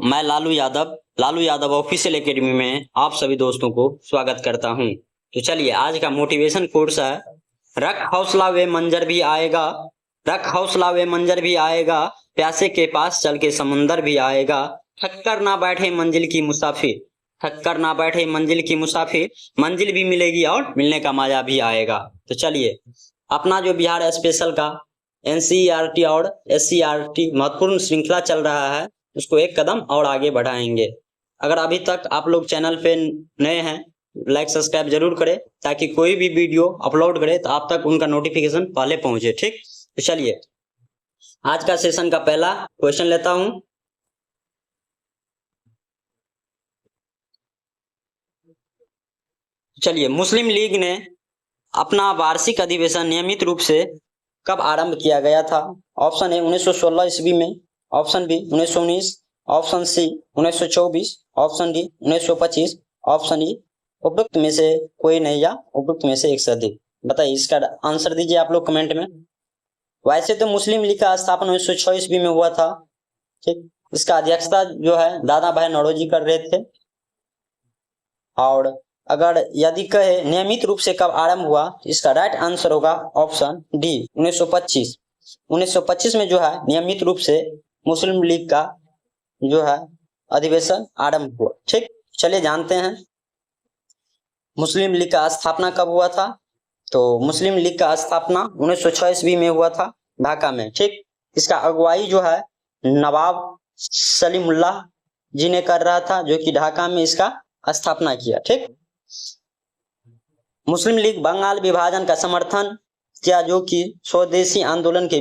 मैं Lalu Yadav official academy में आप सभी दोस्तों को स्वागत करता हूं। तो चलिए आज का मोटिवेशन कोर्स है, रख हौसला वे मंजर भी आएगा, रख हौसला वे मंजर भी आएगा, प्यासे के पास चल के समुंदर भी आएगा, थक कर ना बैठे मंजिल की मुसाफिर, थक कर ना बैठे मंजिल की मुसाफिर, मंजिल भी मिलेगी और मिलने का मजा भी आएगा। तो चलिए अपना जो बिहार स्पेशल का एनसीईआरटी और एससीईआरटी महत्वपूर्ण श्रृंखला चल रहा है, उसको एक कदम और आगे बढ़ाएंगे। अगर अभी तक आप लोग चैनल पे नए हैं, लाइक सब्सक्राइब जरूर करें ताकि कोई भी वीडियो अपलोड करे तो आप तक उनका नोटिफिकेशन पहले पहुंचे। ठीक, तो चलिए आज का सेशन का पहला क्वेश्चन लेता हूं। चलिए, मुस्लिम लीग ने अपना वार्षिक अधिवेशन नियमित रूप से कब आरंभ किया गया था? ऑप्शन ए 1916 ईस्वी में, option B 1919, option C 1924, option D 1925, option E उपरोक्त में से कोई नहीं या उपरोक्त में से एक से अधिक। बताइए, इसका आंसर दीजिए आप लोग कमेंट में। वैसे तो मुस्लिम लीग का स्थापना 1906 ईस्वी में हुआ था। ठीक, इसका अध्यक्षता जो है दादा भाई नौरोजी कर रहे थे। और अगर यदि कहे नियमित रूप से कब आरंभ हुआ, इसका राइट आंसर होगा ऑप्शन डी 1925। 1925 में जो है नियमित रूप से मुस्लिम लीग का जो है अधिवेशन आरंभ हुआ। ठीक, चलिए जानते हैं मुस्लिम लीग का स्थापना कब हुआ था। तो मुस्लिम लीग का स्थापना 1906 ईस्वी में हुआ था ढाका में। ठीक, इसका अगुवाई जो है नवाब सलीमुल्लाह जी ने कर रहा था, जो कि ढाका में इसका स्थापना किया। ठीक, मुस्लिम लीग बंगाल विभाजन का समर्थन किया, जो कि स्वदेशी आंदोलन के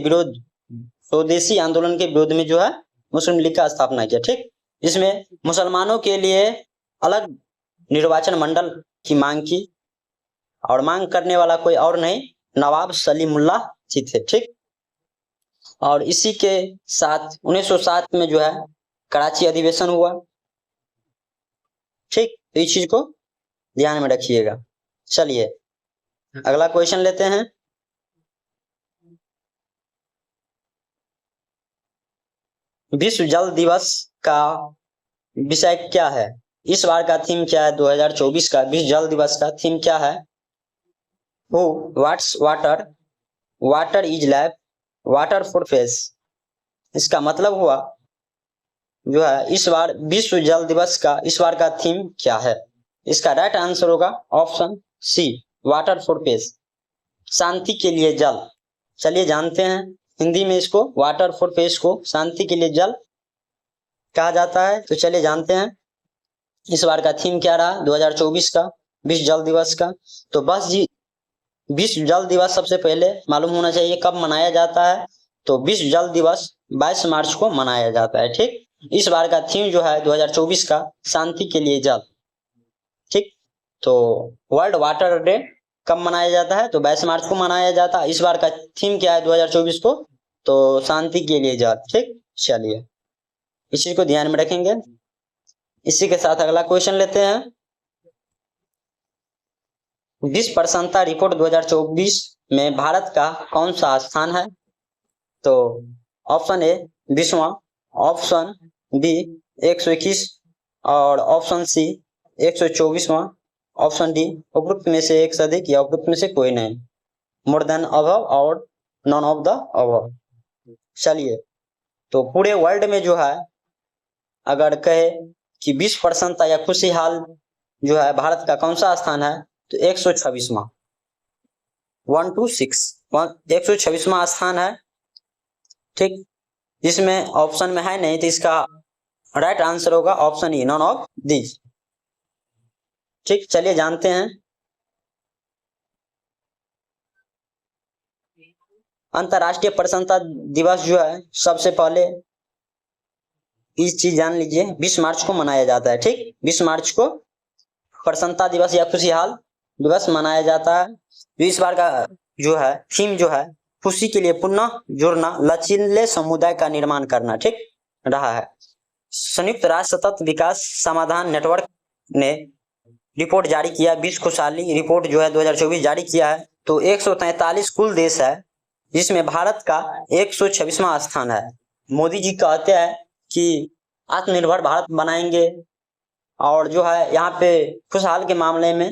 विरोध में जो है मुस्लिम लीग का स्थापना किया। ठीक, इसमें मुसलमानों के लिए अलग निर्वाचन मंडल की मांग की, और मांग करने वाला कोई और नहीं नवाब सलीमुल्लाह जी थे। ठीक, और इसी के साथ 1907 में जो है कराची अधिवेशन हुआ। ठीक, तो इस चीज को ध्यान में रखिएगा। चलिए अगला क्वेश्चन लेते हैं। विश्व जल दिवस का विषय क्या है? इस बार का थीम क्या है? 2024 का विश्व जल दिवस का थीम क्या है? Who what's water, water is life, water for face. इसका मतलब हुआ जो है इस बार विश्व जल दिवस का इस बार का थीम क्या है? इसका राइट आंसर होगा option C water for peace, शांति के लिए जल। चलिए जानते हैं हिंदी में इसको वाटर फॉर पीस को शांति के लिए जल कहा जाता है। तो चलिए जानते हैं इस बार का थीम क्या रहा 2024 का विश्व जल दिवस का। तो बस जी, विश्व जल दिवस सबसे पहले मालूम होना चाहिए कब मनाया जाता है। तो विश्व जल दिवस 22 मार्च को मनाया जाता है। ठीक, इस बार का थीम जो है 2024 का शांति के लिए जल। ठीक, तो वर्ल्ड वाटर डे कब मनाया जाता है? तो 22 मार्च को मनाया जाता है। इस बार का थीम क्या है 2024 को? तो शांति के लिए जल। ठीक, चलिए इस चीज को ध्यान में रखेंगे। इसी के साथ अगला क्वेश्चन लेते हैं। विश्व प्रसन्नता रिपोर्ट 2024 में भारत का कौन सा स्थान है? तो ऑप्शन ए 20वां, ऑप्शन बी 121 और ऑप्शन सी 124वां, ऑप्शन डी उपरोक्त में से एक से अधिक या उपरोक्त में से कोई नहीं, मोर देन अबव और नॉन ऑफ द अबव। चलिए, तो पूरे वर्ल्ड में जो है अगर कहे कि विश्व प्रसन्नता या खुशहाल जो है भारत का कौन सा स्थान है, तो 126वां 126वां स्थान है। ठीक, जिसमें ऑप्शन में है नहीं, तो इसका राइट आंसर होगा option E none of this. ठीक, चलिए जानते हैं अंतरराष्ट्रीय प्रसन्नता दिवस जो है सबसे पहले इस चीज जान लीजिए 20 मार्च को मनाया जाता है। ठीक, 20 मार्च को प्रसन्नता दिवस या खुशहाल दिवस मनाया जाता है। जो इस बार का जो है थीम जो है खुशी के लिए पुनः जुड़ना, लचीले समुदाय का निर्माण करना। ठीक रहा है। संयुक्त राष्ट्र सतत विकास समाधान नेटवर्क ने रिपोर्ट जारी किया, विश्व खुशहाली रिपोर्ट जो है 2024 जारी किया है। तो 143 कुल देश है, जिसमें भारत का 126वां स्थान है। मोदी जी कहते हैं कि आत्मनिर्भर भारत बनाएंगे। और जो है यहाँ पे खुशहाल के मामले में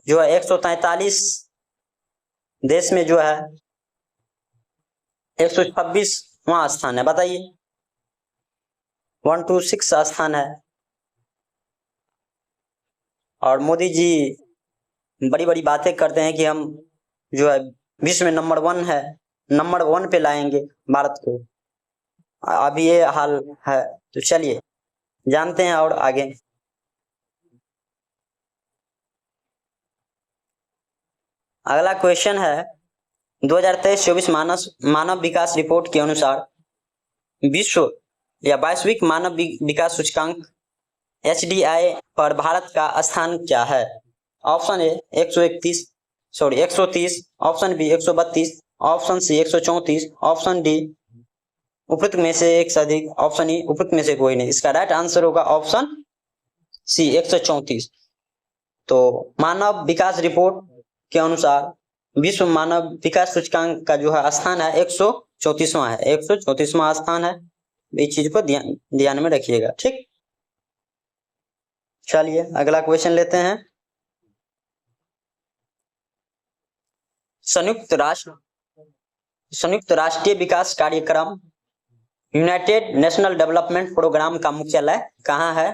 जो है 143 देश में जो है 126वां स्थान है। बताइए, 126 स्थान है। और मोदी जी बड़ी बड़ी बातें करते हैं कि हम जो है विश्व में नंबर 1 है, नंबर 1 पे लाएंगे भारत को। अभी ये हाल है। तो चलिए जानते हैं और आगे। अगला क्वेश्चन है 2023-24 मानव विकास रिपोर्ट के अनुसार विश्व या वैश्विक मानव विकास सूचकांक HDI पर भारत का स्थान क्या है? Option A 130, option B 132, option C 134, option D उपरोक्त में से एक से अधिक, ऑप्शन ई उपरोक्त में से कोई नहीं। इसका राइट आंसर होगा ऑप्शन सी 134। तो मानव विकास रिपोर्ट के अनुसार विश्व मानव विकास सूचकांक का जो है स्थान है 134वां है, 134वां स्थान है। इस चीज को ध्यान में रखिएगा, ठीक। चलिए अगला क्वेश्चन लेते हैं। संयुक्त राष्ट्रीय विकास कार्यक्रम यूनाइटेड नेशनल डेवलपमेंट प्रोग्राम का मुख्यालय कहाँ है?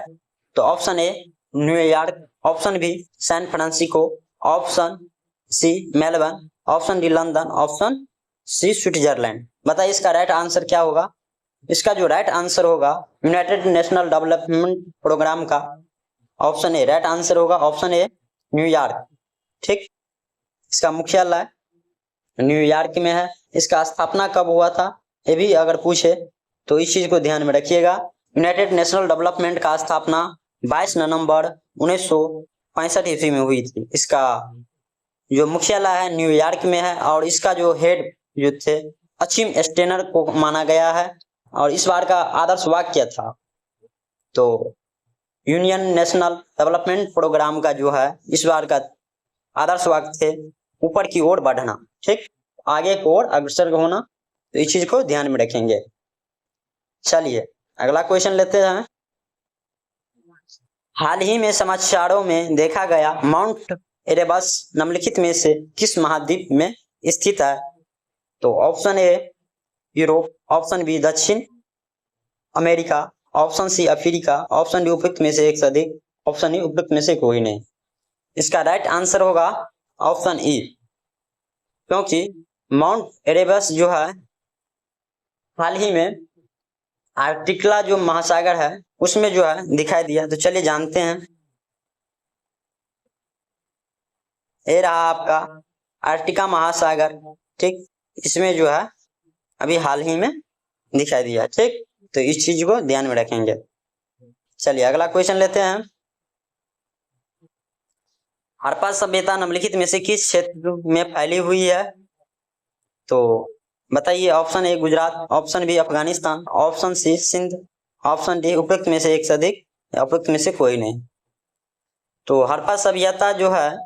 तो option A New York, option B San Francisco, option C Melbourne, option D London, option C Switzerland. बताइए इसका राइट आंसर क्या होगा? इसका जो राइट आंसर होगा यूनाइटेड नेशनल डेवलपमेंट प्रोग्राम का ऑप्शन ए राइट आंसर होगा, ऑप्शन ए न्यूयॉर्क, ठीक। इसका मुख्यालय न्यूयॉर्क में है। इसका स्थापना कब हुआ था ये भी अगर पूछे तो इस चीज को ध्यान में रखिएगा। यूनाइटेड नेशनल डेवलपमेंट का स्थापना 22 नवंबर 1965 ईस्वी में हुई थी। इसका जो मुख्यालय है न्यूयॉर्क में है और इसका जो हेड जो थे अचिम स्टेनर को माना गया है। और इस बार का आदर्श वाक्य क्या था? तो यूनियन नेशनल डेवलपमेंट प्रोग्राम का जो है इस बार का आदर्श वाक्य थे ऊपर की ओर बढ़ना, ठीक, आगे की ओर अग्रसर होना। तो इस चीज को ध्यान में रखेंगे। चलिए अगला क्वेश्चन लेते हैं। हाल ही में समाचारों में देखा गया माउंट एरेबस निम्नलिखित में से किस महाद्वीप में स्थित है? तो option A Europe, option B दक्षिण America, option C Africa, option D उपयुक्त में से एक से अधिक, ऑप्शन ई उपयुक्त में से कोई नहीं। इसका राइट आंसर होगा ऑप्शन ई, क्योंकि माउंट एरेबस जो है हाल ही में आर्कटिका जो महासागर है उसमें जो है दिखाई दिया। तो चलिए जानते हैं। ये रहा आपका आर्कटिका महासागर, ठीक, इसमें जो है अभी हाल ही में दिखाई दिया, ठीक। तो इस चीज को ध्यान में रखेंगे। चलिए अगला क्वेश्चन लेते हैं। हड़प्पा सभ्यता निम्नलिखित में से किस क्षेत्र में फैली हुई है? तो बताइए, option A Gujarat, option B Afghanistan, option C Sindh, option D उपयुक्त में से एक से अधिक, उपयुक्त में से कोई नहीं। तो हड़प्पा सभ्यता जो है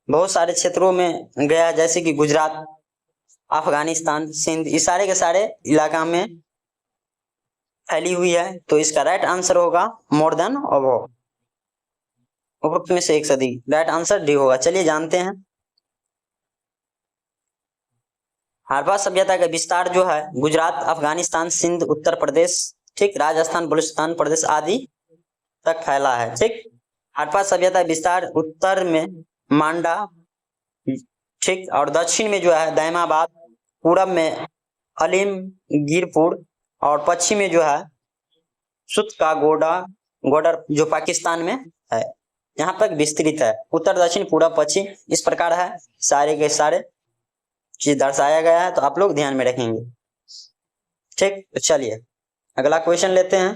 बहुत सारे क्षेत्रों में गया, जैसे कि गुजरात, अफगानिस्तान, सिंध, इस सारे के सारे इलाका में फैली हुई है। तो इसका राइट आंसर होगा मोर देन अबव, उपयुक्त में से एक से अधिक। राइट आंसर डी होगा। चलिए जानते हैं। हड़प्पा सभ्यता का विस्तार जो है गुजरात, अफगानिस्तान, सिंध, उत्तर प्रदेश, ठीक, राजस्थान, बलूचिस्तान प्रदेश आदि तक फैला है, ठीक। हड़प्पा सभ्यता विस्तार उत्तर में मांडा, ठीक, और दक्षिण में जो है दैमाबाद, पूरब में अलीमगीरपुर और पश्चिम में जो है सुतकागोडर जो पाकिस्तान में है, यहाँ तक विस्तृत है। उत्तर, दक्षिण, पूरब, पश्चिम इस प्रकार है, सारे के सारे चीज दर्शाया गया है। तो आप लोग ध्यान में रखेंगे, ठीक। तो चलिए अगला क्वेश्चन लेते हैं।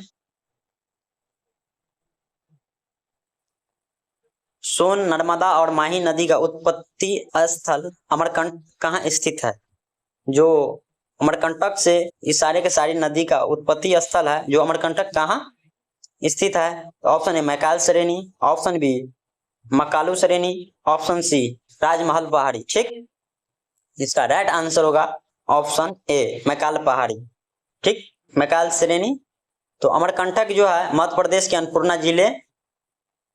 सोन, नर्मदा और माही नदी का उत्पत्ति स्थल अमरकंटक कहाँ स्थित है? जो अमरकंटक से इस सारे के सारी नदी का उत्पत्ति स्थल है जो अमरकंटक कहाँ स्थित है? ऑप्शन ए मैकाल श्रेणी, ऑप्शन बी मकालू श्रेणी, ऑप्शन सी राजमहल पहाड़ी, ठीक। इसका राइट आंसर होगा ऑप्शन ए मैकाल पहाड़ी, ठीक। मैकाल श्रेणी तो अमरकंटक जो है मध्य प्रदेश के अन्नपूर्णा जिले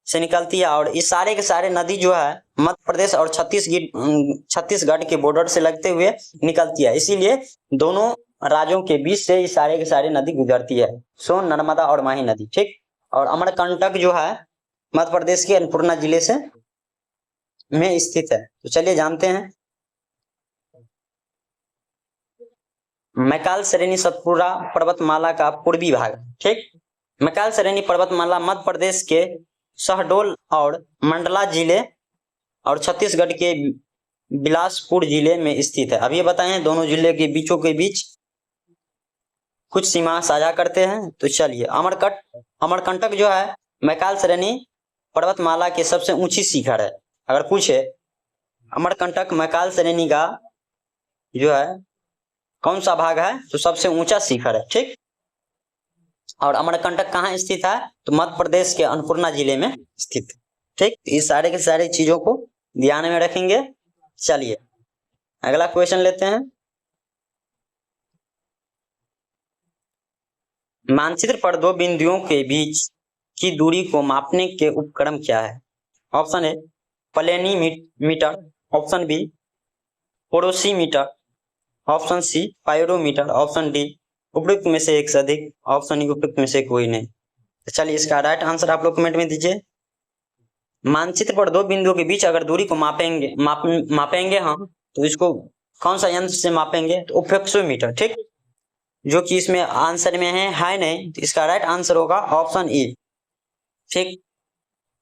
से निकलती है और इस सारे के सारे नदी जो है मध्य प्रदेश और छत्तीसगढ़ के बॉर्डर से लगते हुए निकलती है, इसीलिए दोनों राज्यों के बीच से ये सारे के सारे नदी गुजरती है, सोन, नर्मदा और माही नदी। ठीक, और अमरकंटक जो है मध्य प्रदेश के अन्नपूर्णा जिले से में स्थित है। तो चलिए जानते हैं। मैकाल श्रेणी सतपुरा पर्वतमाला का पूर्वी भाग। ठीक, मैकाल श्रेणी पर्वतमाला मध्य प्रदेश के शहडोल और मंडला जिले और छत्तीसगढ़ के बिलासपुर जिले में स्थित है। अब ये बताएं दोनों जिले के बीचों के बीच कुछ सीमा साझा करते हैं। तो चलिए, अमरकंटक जो है मैकाल श्रेणी पर्वतमाला के सबसे ऊंची शिखर है। अगर पूछे अमरकंटक मैकाल श्रेणी का जो है कौन सा भाग है, तो सबसे ऊंचा शिखर है। ठीक, और अमरकंटक कहाँ स्थित है, तो मध्य प्रदेश के अन्नपूर्णा जिले में स्थित। ठीक, इस सारे के सारे चीजों को ध्यान में रखेंगे। चलिए अगला क्वेश्चन लेते हैं। मानचित्र पर दो बिंदुओं के बीच की दूरी को मापने के उपकरण क्या है? Option A planimeter, option B porosimeter, option C pyrometer, option D उपयुक्त में से एक से अधिक, ऑप्शन ई उपयुक्त में से कोई नहीं। तो चलिए इसका राइट आंसर आप लोग कमेंट में दीजिए। मानचित्र पर दो बिंदुओं के बीच अगर दूरी को मापेंगे हम, तो इसको कौन सा यंत्र से मापेंगे, तो उपयुक्तोमीटर। ठीक, जो कि इसमें आंसर में है नहीं, तो इसका राइट आंसर होगा ऑप्शन ई। ठीक,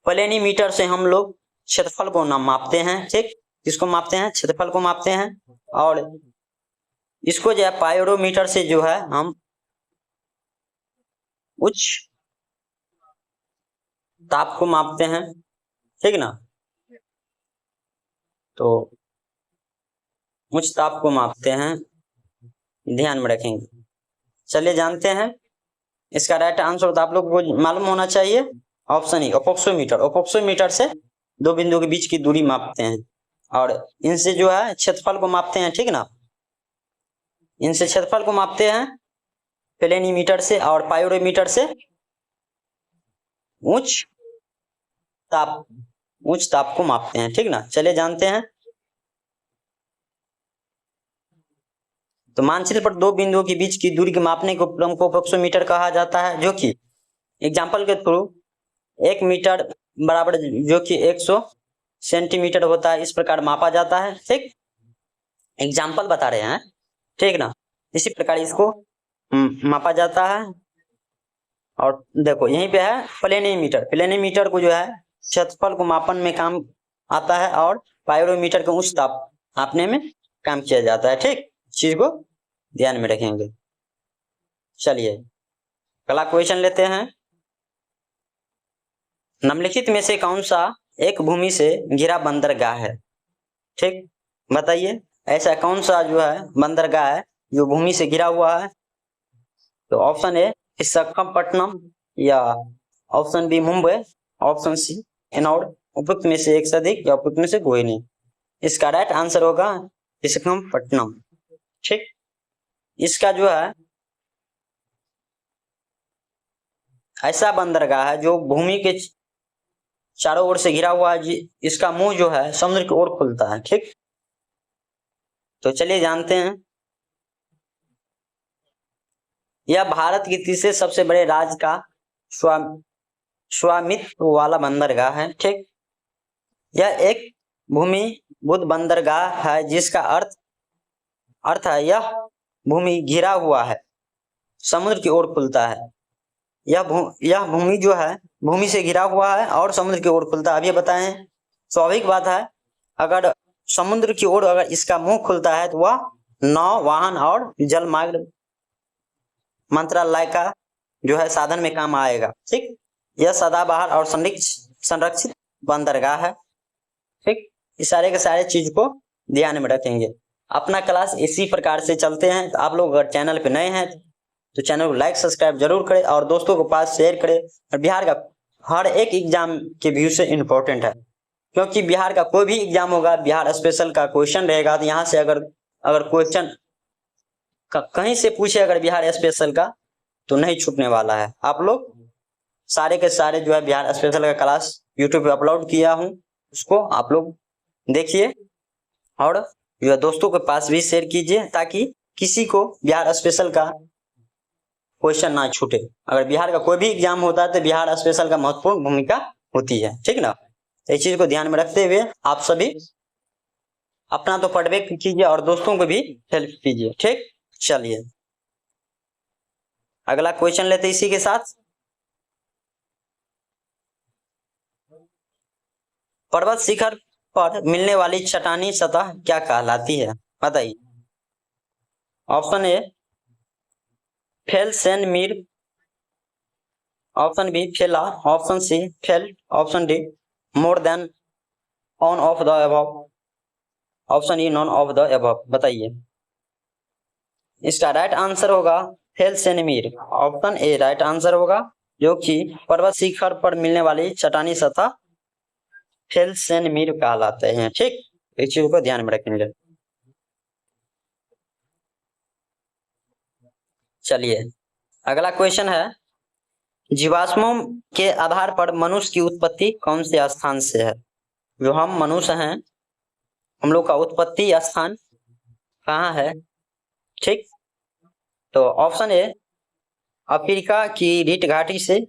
प्लेनीमीटर से हम लोग क्षेत्रफल को मापते हैं। ठीक, किसको मापते हैं, क्षेत्रफल को मापते हैं। और इसको जो है पायरोमीटर से जो है हम उच्च ताप को मापते हैं। ठीक ना, तो उच्च ताप को मापते हैं, ध्यान में रखेंगे। चलिए जानते हैं इसका राइट आंसर, तो आप लोग को मालूम होना चाहिए ऑप्शन ई अपोक्सोमीटर। अपोक्सोमीटर से दो बिंदुओं के बीच की दूरी मापते हैं और इनसे जो है क्षेत्रफल को मापते हैं। ठीक ना, इनसे क्षेत्रफल को मापते हैं प्लेनीमीटर से, और पायरोमीटर से उच्च ताप को मापते हैं। ठीक ना, चलिए जानते हैं। तो मानचित्र पर दो बिंदुओं के बीच की दूरी के मापने को उपकरण को अपोक्सोमीटर कहा जाता है, जो कि एग्जाम्पल के थ्रू 1 मीटर बराबर जो कि 100 सेंटीमीटर होता है, इस प्रकार मापा जाता है। ठीक, एग्जाम्पल बता रहे हैं। ठीक ना, इसी प्रकार इसको मापा जाता है। और देखो यहीं पे है प्लेनीमीटर। प्लेनीमीटर को जो है क्षेत्रफल को मापन में काम आता है और पायरोमीटर का उच्च ताप मापने में काम किया जाता है। ठीक, चीज को ध्यान में रखेंगे। चलिए अगला क्वेश्चन लेते हैं। निम्नलिखित में से कौन सा एक भूमि से घिरा बंदरगाह है? ठीक, बताइए ऐसा कौन सा जो है बंदरगाह है जो भूमि से घिरा हुआ है? तो ऑप्शन ए विशाखापट्टनम, या option B Mumbai, option C Ennore, उपयुक्त में से एक से अधिक या उपयुक्त में से कोई नहीं। इसका राइट आंसर होगा विशाखापट्टनम। ठीक, इसका जो है ऐसा बंदरगाह है जो भूमि के चारों ओर से घिरा हुआ है, इसका मुंह जो है समुद्र की ओर खुलता है। ठीक, तो चलिए जानते हैं। यह भारत के तीसरे सबसे बड़े राज्य का स्वामित्व वाला बंदरगाह है। ठीक, यह एक भूमिबुद्ध बंदरगाह है जिसका अर्थ है यह भूमि घिरा हुआ है, समुद्र की ओर खुलता है। यह भूमि जो है भूमि से घिरा हुआ है और समुद्र की ओर खुलता है। अब ये बताएं, स्वाभाविक बात है अगर समुद्र की ओर अगर इसका मुंह खुलता है तो वह नाव, वाहन और जल मार्ग मंत्रालय का जो है साधन में काम आएगा। ठीक, यह सदाबहार और संरक्षित बंदरगाह है। ठीक, इस सारे के सारे चीज को ध्यान में रखेंगे। अपना क्लास इसी प्रकार से चलते हैं। तो आप लोग अगर चैनल पे नए हैं तो चैनल को लाइक सब्सक्राइब जरूर करें और दोस्तों के पास शेयर करें। और बिहार का हर एक एग्जाम के व्यू से इम्पोर्टेंट है, क्योंकि बिहार का कोई भी एग्जाम होगा, बिहार स्पेशल का क्वेश्चन रहेगा, तो यहाँ से अगर क्वेश्चन कहीं से पूछे अगर बिहार स्पेशल का, तो नहीं छूटने वाला है। आप लोग सारे के सारे जो है बिहार स्पेशल का क्लास यूट्यूब पे अपलोड किया हूँ, उसको आप लोग देखिए और जो है दोस्तों के पास भी शेयर कीजिए ताकि किसी को बिहार स्पेशल का क्वेश्चन ना छूटे। अगर बिहार का कोई भी एग्जाम होता है तो बिहार स्पेशल का महत्वपूर्ण भूमिका होती है, ठीक ना। इस चीज को ध्यान में रखते हुए आप सभी अपना तो पढ़वे कीजिए और दोस्तों को भी हेल्प कीजिए, ठीक। चलिए अगला क्वेश्चन लेते इसी के साथ। पर्वत शिखर पर मिलने वाली चट्टानी सतह क्या कहलाती है, बताइए। ऑप्शन ए फेल्सेनमीर, ऑप्शन बी फेला, option C felt, option D more than on off the above, option E none of the above. बताइए इसका राइट आंसर होगा फेल्सेनमीर। ऑप्शन ए राइट आंसर होगा, जो कि पर्वत शिखर पर मिलने वाली चट्टानी सतह फेल्सेनमीर कहलाते हैं, ठीक। इस चीज को ध्यान में रखेंगे। चलिए अगला क्वेश्चन है, जीवाश्मों के आधार पर मनुष्य की उत्पत्ति कौन से स्थान से है। जो हम मनुष्य हैं, हम लोग का उत्पत्ति स्थान कहाँ है, ठीक। तो ऑप्शन ए अफ्रीका की रीट घाटी से,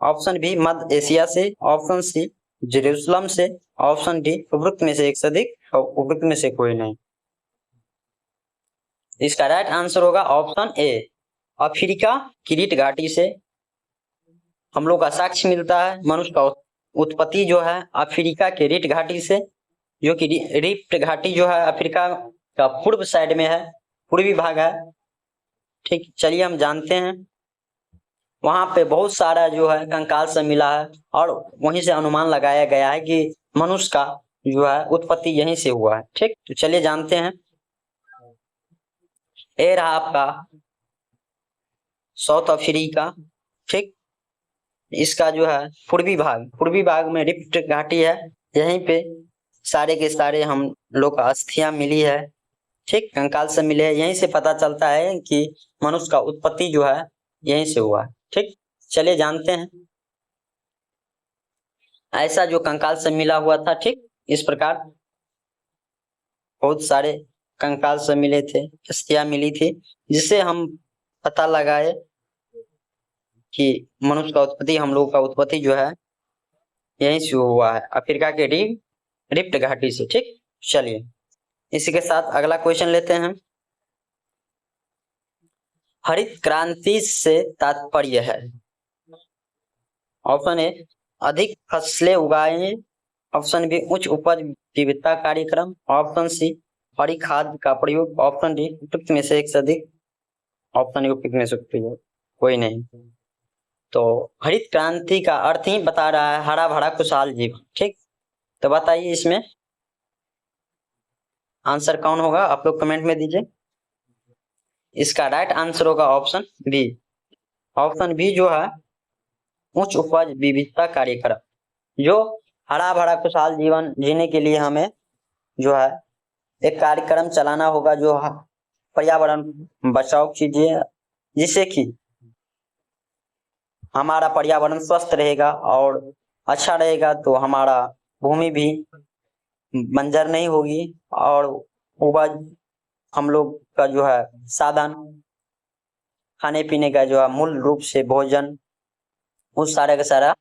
ऑप्शन बी मध्य एशिया से, ऑप्शन सी जेरूसलम से, ऑप्शन डी उपरोक्त में से एक से अधिक और उपरोक्त में से कोई नहीं। इसका राइट आंसर होगा ऑप्शन ए अफ्रीका की रीट घाटी से हम लोग का साक्ष्य मिलता है। मनुष्य का उत्पत्ति जो है अफ्रीका के रीट घाटी से, जो कि रीट घाटी जो है अफ्रीका का पूर्व साइड में है, पूर्वी भाग है, ठीक। चलिए हम जानते हैं वहां पे बहुत सारा जो है कंकाल से मिला है और वहीं से अनुमान लगाया गया है कि मनुष्य का जो है उत्पत्ति यहीं से हुआ है, ठीक। तो चलिए जानते हैं। ए रहा आपका साउथ अफ्रीका, ठीक। इसका जो है पूर्वी भाग में रिफ्ट घाटी है, यहीं पे सारे के सारे हम लोग का अस्थियां मिली है, ठीक। कंकाल से मिले हैं, यहीं से पता चलता है कि मनुष्य का उत्पत्ति जो है यहीं से हुआ है, ठीक। चलिए जानते हैं ऐसा जो कंकाल से मिला हुआ था, ठीक। इस प्रकार बहुत सारे कंकाल से मिले थे, अस्थियां मिली थी, जिससे हम पता लगाए कि मनुष्य का उत्पत्ति, हम लोग का उत्पत्ति जो है यहीं से हुआ है, अफ्रीका के रिफ्ट घाटी से, ठीक। चलिए इसी के साथ अगला क्वेश्चन लेते हैं। हरित क्रांति से तात्पर्य है, ऑप्शन ए अधिक फसलें उगाएं, ऑप्शन बी उच्च उपज विविधता कार्यक्रम, ऑप्शन सी हरी खाद का प्रयोग, ऑप्शन डी उपयुक्त में से एक से अधिक, ऑप्शन उपयुक्त में से कोई नहीं। तो हरित क्रांति का अर्थ ही बता रहा है हरा भरा खुशहाल जीवन, ठीक। तो बताइए इसमें आंसर कौन होगा, आप लोग कमेंट में दीजिए। इसका राइट आंसर होगा ऑप्शन बी। ऑप्शन बी जो है उच्च उपज विविधता कार्यक्रम, जो हरा भरा खुशहाल जीवन जीने के लिए हमें जो है एक कार्यक्रम चलाना होगा, जो पर्यावरण बचाव कीजिए, जिससे कि हमारा पर्यावरण स्वस्थ रहेगा और अच्छा रहेगा, तो हमारा भूमि भी बंजर नहीं होगी और उपज हम लोग का जो है साधन खाने पीने का जो है मूल रूप से भोजन, उस सारे का सारा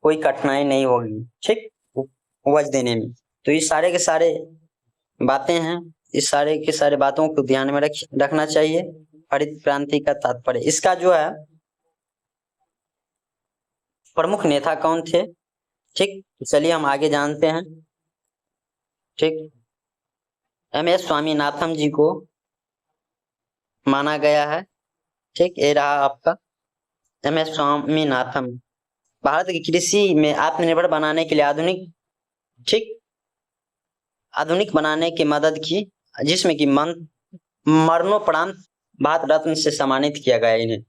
कोई कठिनाई नहीं होगी, ठीक, उपज देने में। तो ये सारे के सारे बातें हैं, इस सारे के सारे बातों को ध्यान में रखना चाहिए। हरित क्रांति का तात्पर्य, इसका जो है प्रमुख नेता कौन थे, ठीक। चलिए हम आगे जानते हैं, ठीक। एम.एस. स्वामीनाथन जी को माना गया है, ठीक। ये रहा आपका एम.एस. स्वामीनाथन। भारत की कृषि में आत्मनिर्भर बनाने के लिए आधुनिक बनाने की मदद की, जिसमें कि मरणोपरांत भारत रत्न से सम्मानित किया गया इन्हें।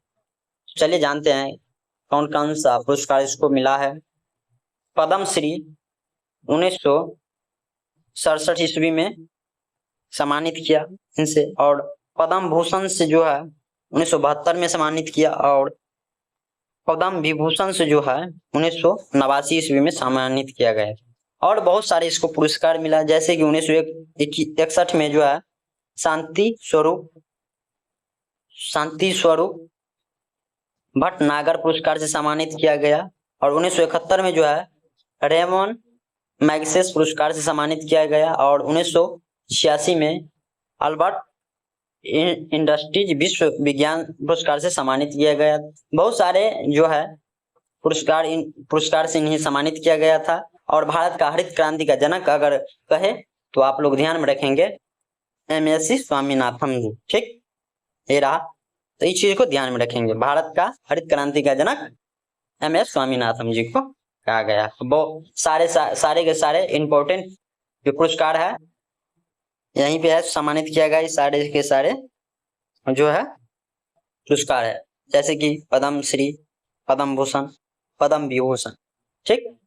चलिए जानते हैं कौन कौन सा पुरस्कार इसको मिला है। पद्मश्री 1967 ईस्वी में सम्मानित किया इनसे, और पद्म भूषण से जो है 1972 में सम्मानित किया, और पद्म विभूषण से जो है 1989 ईस्वी में सम्मानित किया गया। और बहुत सारे इसको पुरस्कार मिला, जैसे कि 1961 में जो है शांति स्वरूप भटनागर पुरस्कार से सम्मानित किया गया, और 1971 में जो है रेमन मैग्सेस पुरस्कार से सम्मानित किया गया, और 1986 में अल्बर्ट इंडस्ट्रीज विश्व विज्ञान पुरस्कार से सम्मानित किया गया। बहुत सारे जो है पुरस्कार से इन्हें सम्मानित किया गया था। और भारत का हरित क्रांति का जनक अगर कहे तो आप लोग ध्यान में रखेंगे MS स्वामीनाथन जी। ठीक, ये रहा, तो इस चीज को ध्यान में रखेंगे। भारत का हरित क्रांति का जनक MS स्वामीनाथन जी को कहा गया। वो सारे के सारे इंपॉर्टेंट जो पुरस्कार है यहीं पे है, सम्मानित किया गया। सारे के सारे जो है पुरस्कार है, जैसे कि पद्म श्री, पद्म भूषण, पद्म विभूषण। ठीक,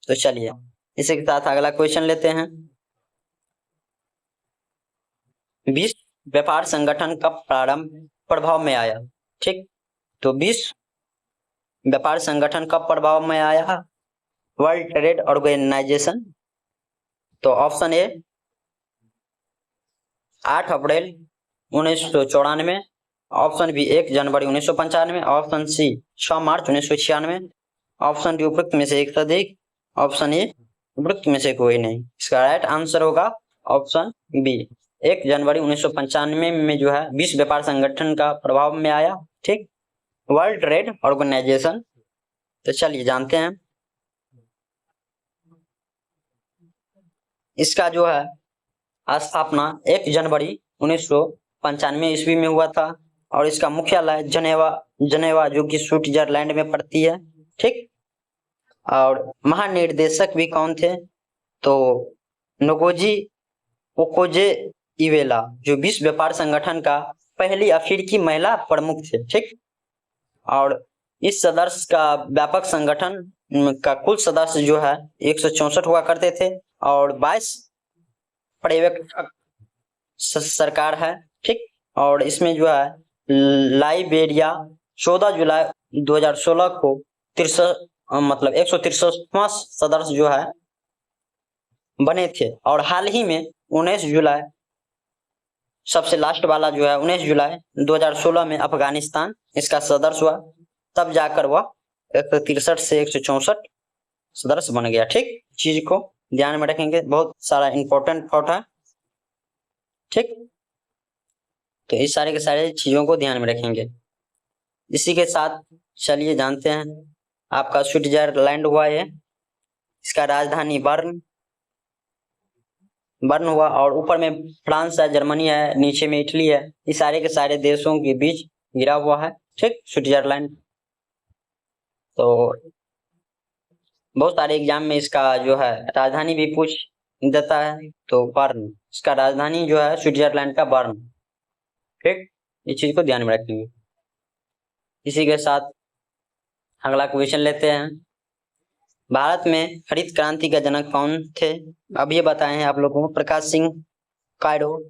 तो चलिए इसी के साथ अगला क्वेश्चन लेते हैं। विश्व व्यापार संगठन कब प्रभाव में आया? ठीक, तो विश्व व्यापार संगठन कब प्रभाव में आया? World trade organisation. तो ऑप्शन ए 8 अप्रैल 1994, ऑप्शन बी 1 जनवरी 1995, ऑप्शन सी 6 मार्च 1996, ऑप्शन डी उपरोक्त में से एक से अधिक, ऑप्शन ए उपरोक्त में से कोई नहीं। इसका राइट आंसर होगा ऑप्शन बी 1 जनवरी 1995 में जो है विश्व व्यापार संगठन का प्रभाव में आया। ठीक, वर्ल्ड ट्रेड ऑर्गेनाइजेशन। तो चलिए जानते हैं, इसका जो है स्थापना 1 जनवरी 1995 ईस्वी में हुआ था, और इसका मुख्यालय जनेवा जो कि स्विट्जरलैंड में पड़ती है। ठीक, और महानिर्देशक भी कौन थे? तो नोगोजी ओकोजे-इवेला जो विश्व व्यापार संगठन का पहली अफ्रीकी महिला प्रमुख थे। ठीक, और इस सदस्य का व्यापक संगठन का कुल सदस्य जो है 164 हुआ करते थे, और 22 पर्यवेक्षक सरकार है। ठीक, और इसमें जो है लाइबेरिया 14 जुलाई 2016 को 163वां सदस्य जो है बने थे, और हाल ही में 19 जुलाई सबसे लास्ट वाला जो है 19 जुलाई 2016 में अफगानिस्तान इसका सदस्य हुआ, तब जाकर वह 163 से 164 सदस्य बन गया। ठीक, चीज को ध्यान में रखेंगे, बहुत सारा इंपॉर्टेंट थॉट है। ठीक, तो इस सारे के सारे चीजों को ध्यान में रखेंगे। इसी के साथ चलिए जानते हैं, आपका स्विट्जरलैंड हुआ है, इसका राजधानी बर्न हुआ, और ऊपर में फ्रांस है, जर्मनी है, नीचे में इटली है। इस सारे के सारे देशों के बीच गिरा हुआ है। ठीक, स्विट्जरलैंड। तो बहुत सारे एग्जाम में इसका जो है राजधानी भी पूछ देता है, तो बर्न, इसका राजधानी जो है स्विट्जरलैंड का बर्न। ठीक, इस चीज को ध्यान में रखेंगे। इसी के साथ अगला क्वेश्चन लेते हैं, भारत में हरित क्रांति का जनक कौन थे? अब ये बताए हैं आप लोगों को, Prakash Singh कायडो,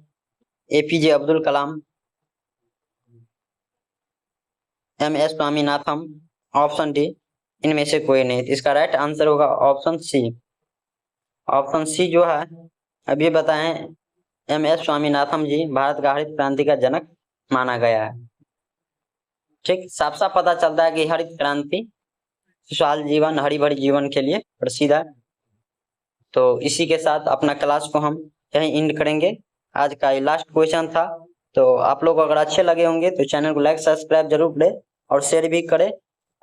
APJ Abdul Kalam, MS Swaminathan, option D इनमें से कोई नहीं। इसका राइट आंसर होगा ऑप्शन सी। ऑप्शन सी जो है अभी बताए, MS स्वामीनाथन जी भारत का हरित क्रांति का जनक माना गया है। ठीक, साफ साफ पता चलता है कि हरित क्रांति खुशहाल जीवन, हरी भरी जीवन के लिए प्रसिद्ध है। तो इसी के साथ अपना क्लास को हम यहीं एंड करेंगे। आज का ये लास्ट क्वेश्चन था। तो आप लोग अगर अच्छे लगे होंगे तो चैनल को लाइक सब्सक्राइब जरूर करें और शेयर भी करें।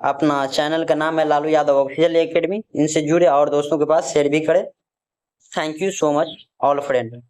अपना चैनल का नाम है लालू यादव ऑफिशियल एकेडमी, इनसे जुड़े और दोस्तों के पास शेयर भी करें। Thank you so much all friend.